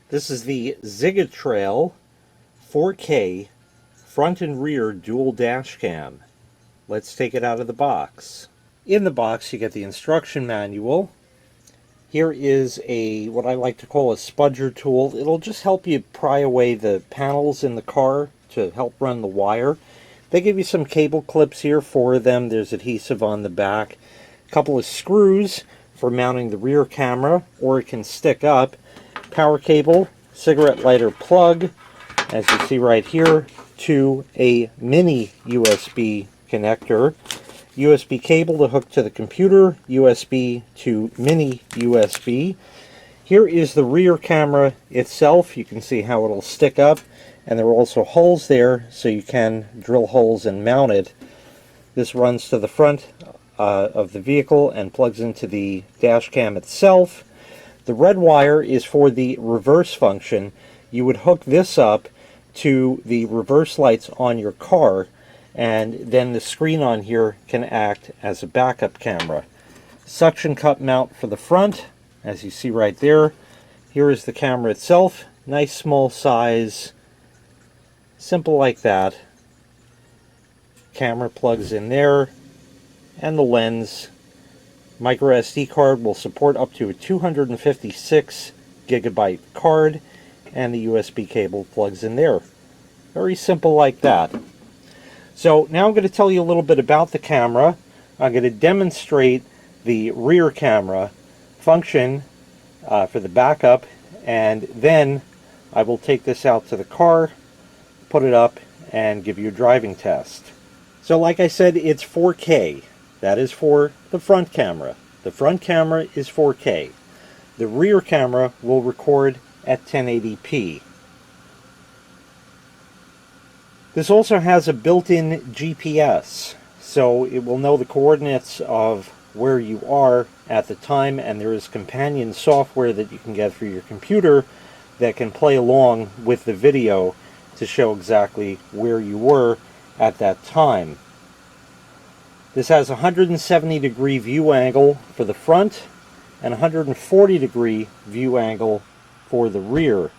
This is the XIGETRAIL 4K front and rear dual dash cam. Let's take it out of the box. In the box you get the instruction manual. Here is what I like to call a spudger tool. It'll just help you pry away the panels in the car to help run the wire. They give you some cable clips here, 4 of them. There's adhesive on the back. A couple of screws for mounting the rear camera, or it can stick up. Power cable, cigarette lighter plug, as you see right here, to a mini USB connector. USB cable to hook to the computer, USB to mini USB. Here is the rear camera itself. You can see how it'll stick up, and there are also holes there so you can drill holes and mount it. This runs to the front of the vehicle and plugs into the dash cam itself. The red wire is for the reverse function. You would hook this up to the reverse lights on your car, and then the screen on here can act as a backup camera. Suction cup mount for the front, as you see right there. Here is the camera itself. Nice small size, simple like that. Camera plugs in there, and the lens. Micro SD card will support up to a 256 gigabyte card, and the USB cable plugs in there. Very simple like that. So now I'm going to tell you a little bit about the camera. I'm going to demonstrate the rear camera function for the backup, and then I will take this out to the car, put it up, and give you a driving test. So like I said, it's 4K. That is for the front camera. The front camera is 4K. The rear camera will record at 1080p. This also has a built-in GPS, so it will know the coordinates of where you are at the time, and there is companion software that you can get through your computer that can play along with the video to show exactly where you were at that time. This has a 170-degree view angle for the front and a 140-degree view angle for the rear.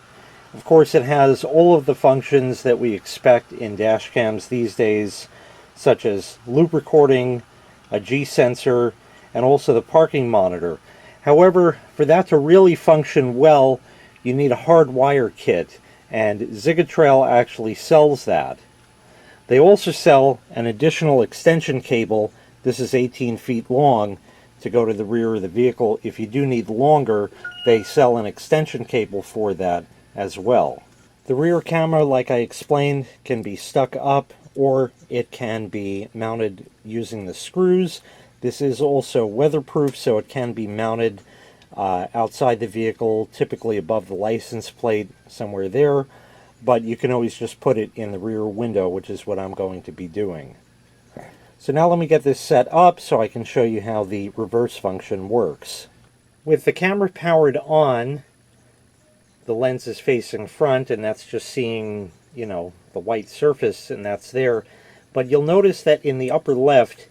Of course, it has all of the functions that we expect in dash cams these days, such as loop recording, a G-sensor, and also the parking monitor. However, for that to really function well, you need a Hardwire kit, and XIGETRAIL actually sells that. They also sell an additional extension cable. This is 18 feet long to go to the rear of the vehicle. If you do need longer, they sell an extension cable for that as well. The rear camera, like I explained, can be stuck up or it can be mounted using the screws. This is also weatherproof, so it can be mounted outside the vehicle, typically above the license plate, somewhere there. But you can always just put it in the rear window, which is what I'm going to be doing. So now let me get this set up so I can show you how the reverse function works. With the camera powered on, the lens is facing front, and that's just seeing, the white surface, and that's there. But you'll notice that in the upper left,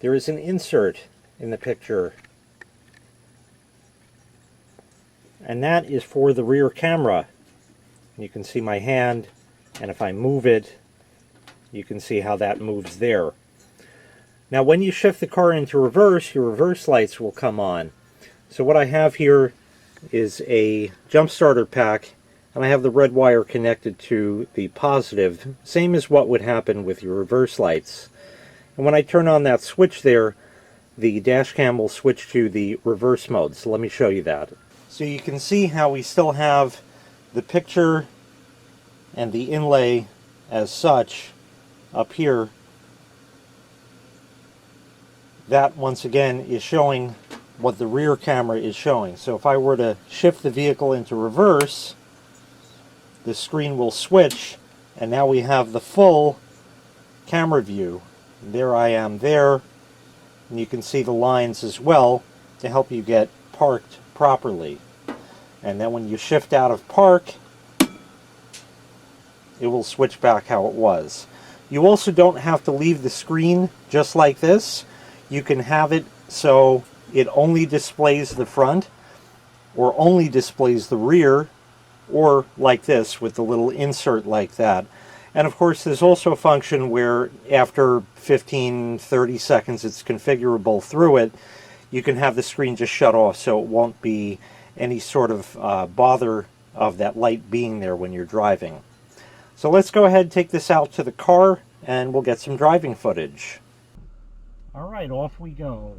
there is an insert in the picture. And that is for the rear camera. You can see my hand, and if I move it, you can see how that moves there. Now when you shift the car into reverse, your reverse lights will come on. So what I have here is a jump starter pack, and I have the red wire connected to the positive, same as what would happen with your reverse lights. And when I turn on that switch there, the dash cam will switch to the reverse mode. So let me show you that. So you can see how we still have the picture and the inlay as such up here. That once again is showing what the rear camera is showing. So if I were to shift the vehicle into reverse, the screen will switch, and now we have the full camera view. There I am there, and you can see the lines as well to help you get parked properly. And then when you shift out of park, it will switch back how it was. You also don't have to leave the screen just like this. You can have it so it only displays the front or only displays the rear, or like this with the little insert like that. And of course, there's also a function where after 15-30 seconds it's configurable through it. You can have the screen just shut off so it won't be any sort of bother of that light being there when you're driving. So let's go ahead and take this out to the car and we'll get some driving footage. All right, off we go.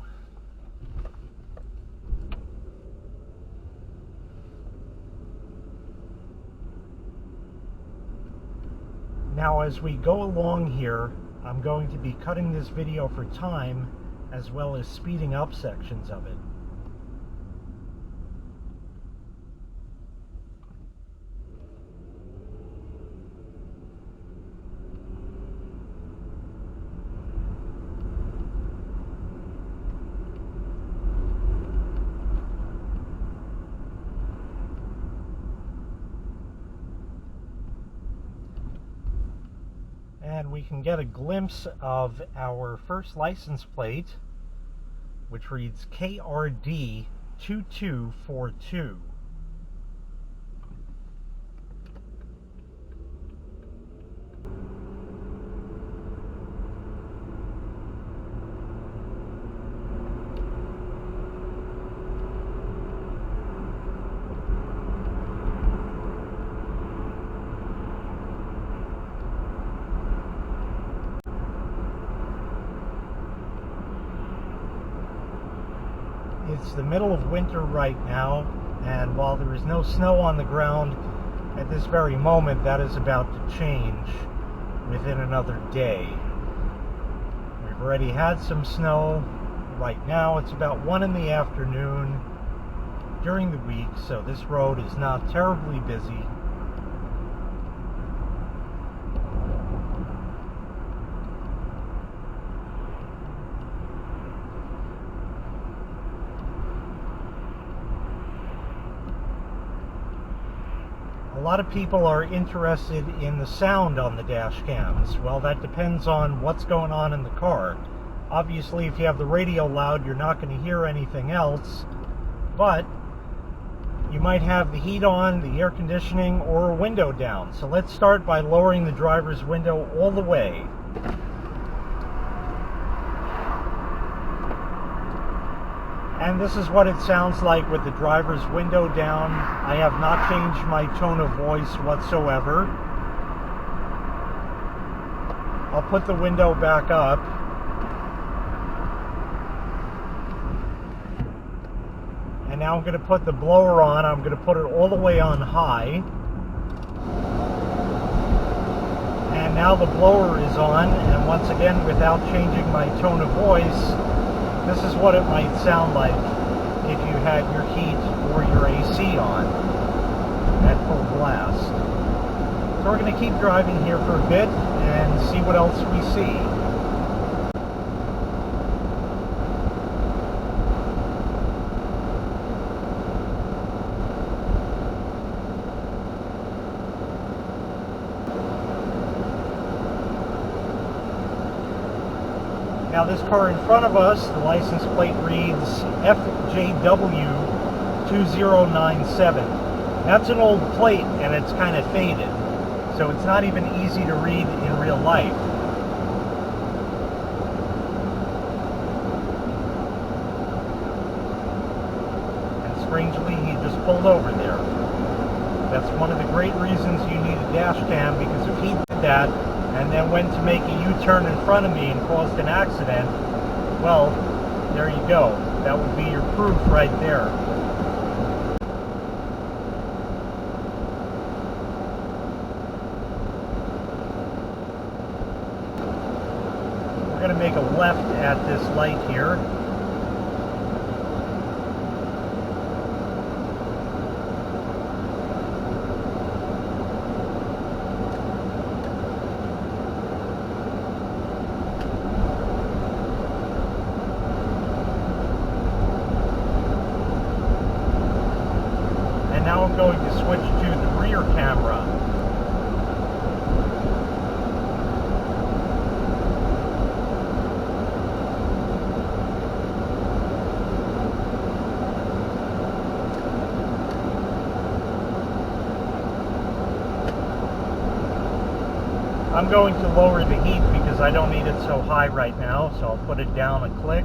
Now as we go along here, I'm going to be cutting this video for time as well as speeding up sections of it. And we can get a glimpse of our first license plate, which reads KRD 2242. It's the middle of winter right now, and while there is no snow on the ground at this very moment, that is about to change within another day. We've already had some snow. Right now it's about 1 in the afternoon during the week, so this road is not terribly busy. A lot of people are interested in the sound on the dash cams. Well, that depends on what's going on in the car. Obviously, if you have the radio loud, you're not going to hear anything else, but you might have the heat on, the air conditioning, or a window down. So let's start by lowering the driver's window all the way. And this is what it sounds like with the driver's window down. I have not changed my tone of voice whatsoever. I'll put the window back up. And now I'm going to put the blower on. I'm going to put it all the way on high. And now the blower is on. And once again, without changing my tone of voice, this is what it might sound like if you had your heat or your AC on at full blast. So we're going to keep driving here for a bit and see what else we see. Now this car in front of us, the license plate reads FJW2097. That's an old plate and it's kind of faded, so it's not even easy to read in real life. And strangely, he just pulled over there. That's one of the great reasons you need a dash cam, because if he did that and then went to make a U-turn in front of me and caused an accident, well, there you go. That would be your proof right there. We're going to make a left at this light here. Now I'm going to switch to the rear camera. I'm going to lower the heat because I don't need it so high right now, so I'll put it down a click.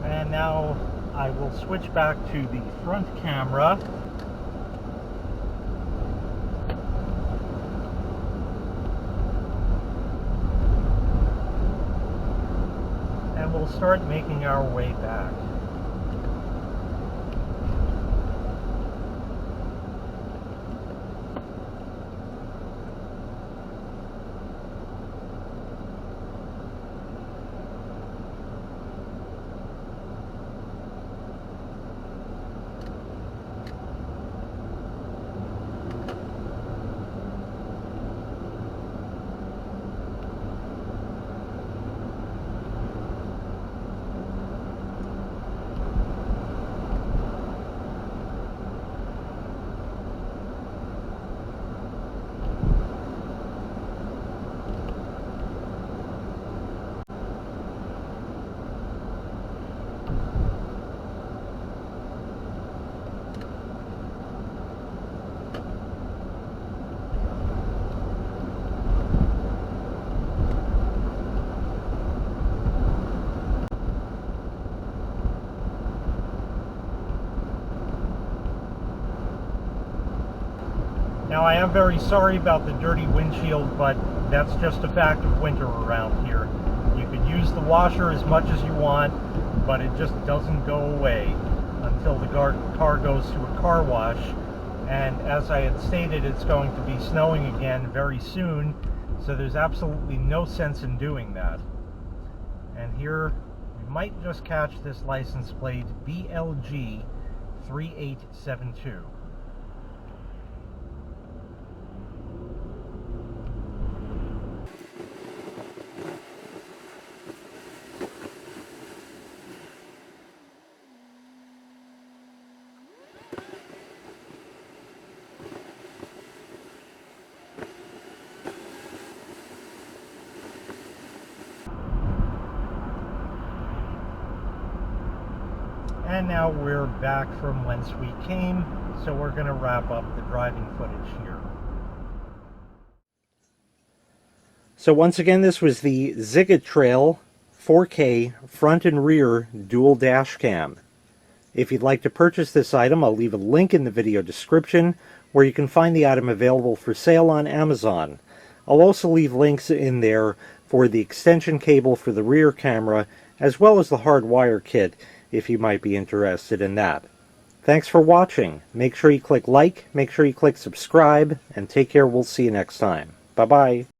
And now I will switch back to the front camera. And we'll start making our way back. Now I am very sorry about the dirty windshield, but that's just a fact of winter around here. You could use the washer as much as you want, but it just doesn't go away until the car goes to a car wash. And as I had stated, it's going to be snowing again very soon, so there's absolutely no sense in doing that. And here we might just catch this license plate, BLG 3872. And now we're back from whence we came, so we're going to wrap up the driving footage here. So once again, this was the XIGETRAIL 4K front and rear dual dash cam. If you'd like to purchase this item, I'll leave a link in the video description where you can find the item available for sale on Amazon. I'll also leave links in there for the extension cable for the rear camera, as well as the Hardwire kit, if you might be interested in that. Thanks for watching. Make sure you click like, make sure you click subscribe, and take care. We'll see you next time. Bye-bye.